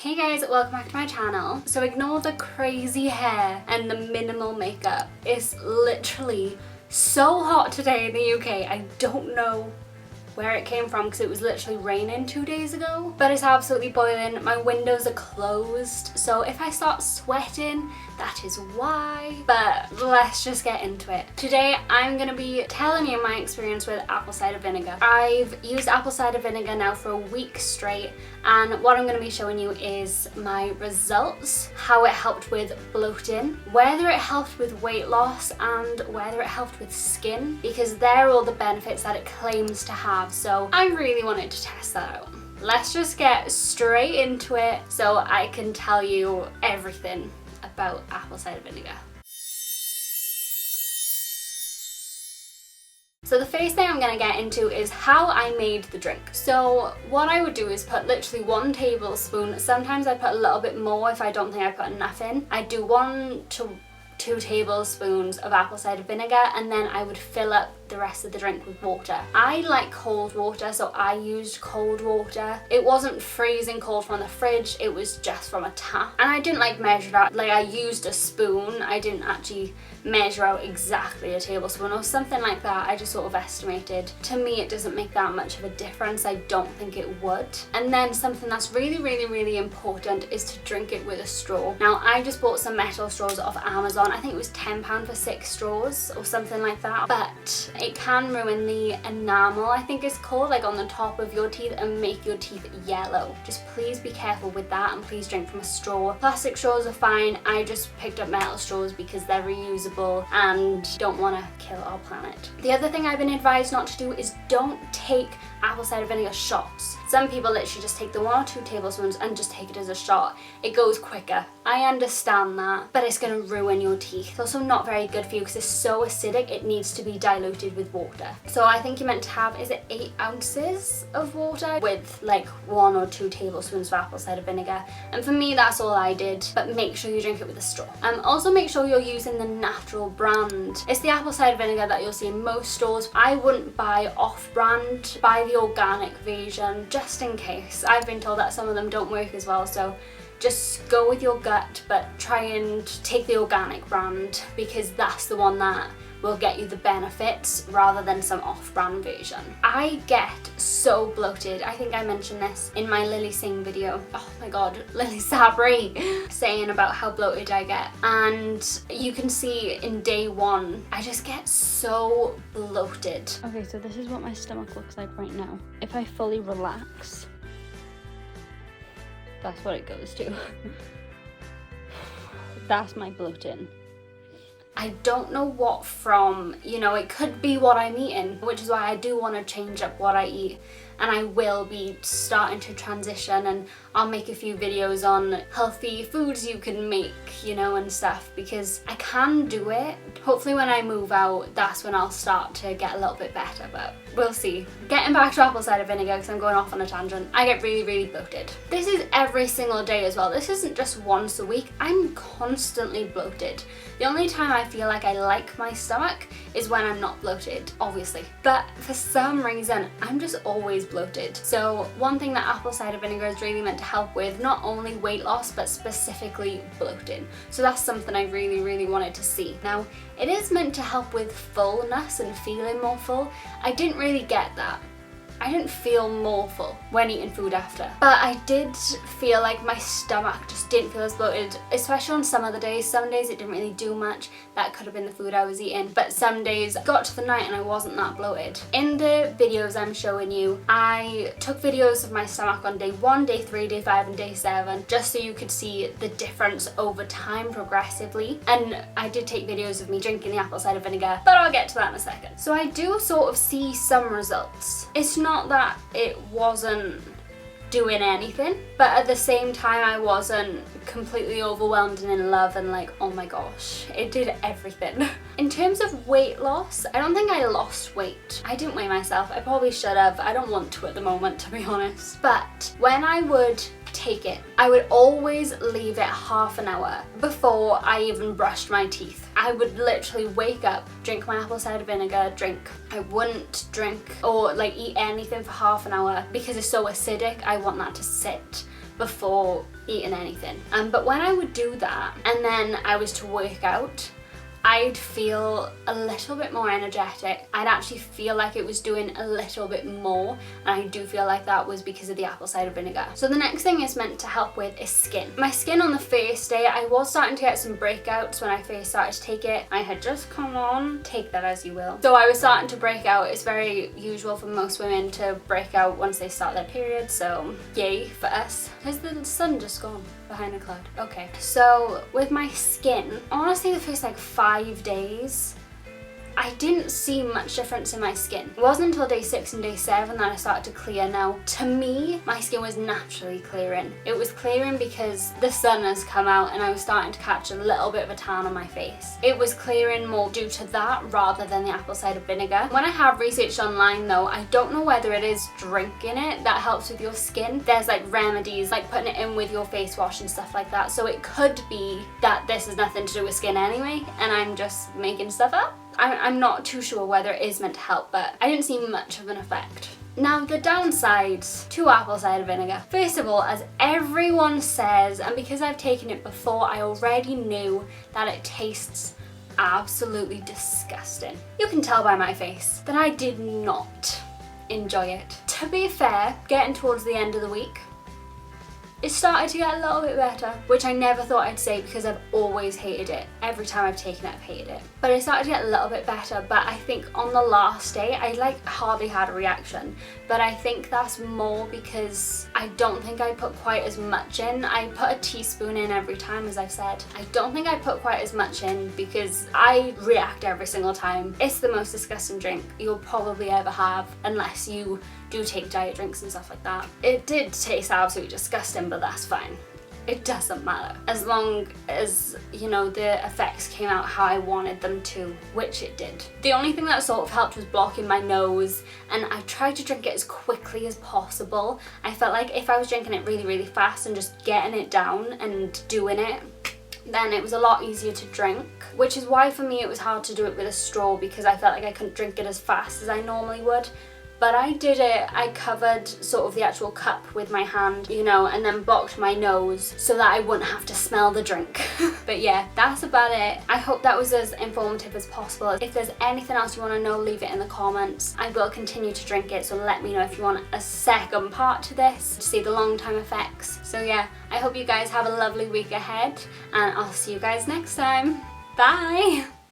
Hey guys, welcome back to my channel. So ignore the crazy hair and the minimal makeup. It's literally so hot today in the UK. I don't know where it came from because it was literally raining 2 days ago. But it's absolutely boiling. My windows are closed. So if I start sweating, that is why. But let's just get into it. Today I'm going to be telling you my experience with apple cider vinegar. I've used apple cider vinegar now for a week straight, and what I'm going to be showing you is my results, how it helped with bloating, whether it helped with weight loss, and whether it helped with skin, because they're all the benefits that it claims to have. So I really wanted to test that out. Let's just get straight into it so I can tell you everything about apple cider vinegar. So the first thing I'm going to get into is how I made the drink. So what I would do is put literally 1 tablespoon. Sometimes I put a little bit more if I don't think I put enough in. I do 1 to 2 tablespoons of apple cider vinegar, and then I would fill up the rest of the drink with water. I like cold water, so I used cold water. It wasn't freezing cold from the fridge, it was just from a tap. And I didn't like measure that, like I used a spoon. I didn't actually measure out exactly a tablespoon or something like that. I just sort of estimated. To me, it doesn't make that much of a difference. I don't think it would. And then something that's really important is to drink it with a straw. Now, I just bought some metal straws off Amazon. I think it was £10 for 6 straws or something like that. But it can ruin the enamel, I think it's called, like on the top of your teeth, and make your teeth yellow. Just please be careful with that, and please drink from a straw. Plastic straws are fine. I just picked up metal straws because they're reusable and don't want to kill our planet. The other thing I've been advised not to do is don't take apple cider vinegar shots. Some people literally just take the 1 or 2 tablespoons and just take it as a shot. It goes quicker. I understand that, but it's going to ruin your teeth. It's also not very good for you because it's so acidic, it needs to be diluted with water. So I think you're meant to have, is it 8 ounces of water with like 1 or 2 tablespoons of apple cider vinegar. And for me, that's all I did, but make sure you drink it with a straw. Also make sure you're using the natural brand. It's the apple cider vinegar that you'll see in most stores. I wouldn't buy off-brand, buy the organic version just in case. I've been told that some of them don't work as well, so just go with your gut, but try and take the organic brand because that's the one that will get you the benefits rather than some off-brand version. I get so bloated. I think I mentioned this in my Lily Singh video. Oh my god, Lily Sabri saying about how bloated I get. And you can see in day 1, I just get so bloated. Okay, so this is what my stomach looks like right now. If I fully relax, that's what it goes to. That's my bloating. I don't know what from, it could be what I'm eating, which is why I do want to change up what I eat. And I will be starting to transition, and I'll make a few videos on healthy foods you can make, and stuff, because I can do it. Hopefully when I move out, that's when I'll start to get a little bit better, but we'll see. Getting back to apple cider vinegar, because I'm going off on a tangent, I get really bloated. This is every single day as well. This isn't just once a week. I'm constantly bloated. The only time I feel like I like my stomach is when I'm not bloated, obviously. But for some reason, I'm just always bloated. So one thing that apple cider vinegar is really meant to help with, not only weight loss, but specifically bloating. So that's something I really wanted to see. Now, it is meant to help with fullness and feeling more full. I didn't really get that. I didn't feel more full when eating food after. But I did feel like my stomach just didn't feel as bloated, especially on some of the days. Some days it didn't really do much. That could have been the food I was eating. But some days I got to the night and I wasn't that bloated. In the videos I'm showing you, I took videos of my stomach on day 1, day 3, day 5, and day 7, just so you could see the difference over time progressively. And I did take videos of me drinking the apple cider vinegar, but I'll get to that in a second. So I do sort of see some results. It's not that it wasn't doing anything, but at the same time I wasn't completely overwhelmed and in love and like, oh my gosh, it did everything. In terms of weight loss, I don't think I lost weight. I didn't weigh myself. I probably should have. I don't want to at the moment, to be honest. But when I would take it, I would always leave it half an hour before I even brushed my teeth. I would literally wake up, drink my apple cider vinegar, drink. I wouldn't drink or like eat anything for half an hour because it's so acidic. I want that to sit before eating anything. But when I would do that and then I was to work out, I'd feel a little bit more energetic. I'd actually feel like it was doing a little bit more, and I do feel like that was because of the apple cider vinegar. So the next thing it's meant to help with is skin. My skin on the first day, I was starting to get some breakouts when I first started to take it. I had just come on, take that as you will. So I was starting to break out. It's very usual for most women to break out once they start their period, so yay for us. Has the sun just gone behind a cloud? Okay. So with my skin, honestly the first like 5 days, I didn't see much difference in my skin. It wasn't until day 6 and day 7 that I started to clear. Now, to me, my skin was naturally clearing. It was clearing because the sun has come out and I was starting to catch a little bit of a tan on my face. It was clearing more due to that rather than the apple cider vinegar. When I have researched online though, I don't know whether it is drinking it that helps with your skin. There's like remedies, like putting it in with your face wash and stuff like that. So it could be that this has nothing to do with skin anyway, and I'm just making stuff up. I'm not too sure whether it is meant to help, but I didn't see much of an effect. Now, the downsides to apple cider vinegar. First of all, as everyone says, and because I've taken it before, I already knew that it tastes absolutely disgusting. You can tell by my face that I did not enjoy it. To be fair, getting towards the end of the week, it started to get a little bit better, which I never thought I'd say because I've always hated it. Every time I've taken it, I've hated it. But it started to get a little bit better, but I think on the last day, I like hardly had a reaction. But I think that's more because I don't think I put quite as much in. I put a teaspoon in every time, as I've said. I don't think I put quite as much in because I react every single time. It's the most disgusting drink you'll probably ever have, unless you do take diet drinks and stuff like that. It did taste absolutely disgusting, but that's fine. It doesn't matter. As long as, you know, the effects came out how I wanted them to, which it did. The only thing that sort of helped was blocking my nose, and I tried to drink it as quickly as possible. I felt like if I was drinking it really, really fast and just getting it down and doing it, then it was a lot easier to drink, which is why for me it was hard to do it with a straw, because I felt like I couldn't drink it as fast as I normally would. But I did it, I covered sort of the actual cup with my hand, you know, and then blocked my nose so that I wouldn't have to smell the drink. But yeah, that's about it. I hope that was as informative as possible. If there's anything else you want to know, leave it in the comments. I will continue to drink it, so let me know if you want a second part to this to see the long-term effects. So yeah, I hope you guys have a lovely week ahead, and I'll see you guys next time. Bye!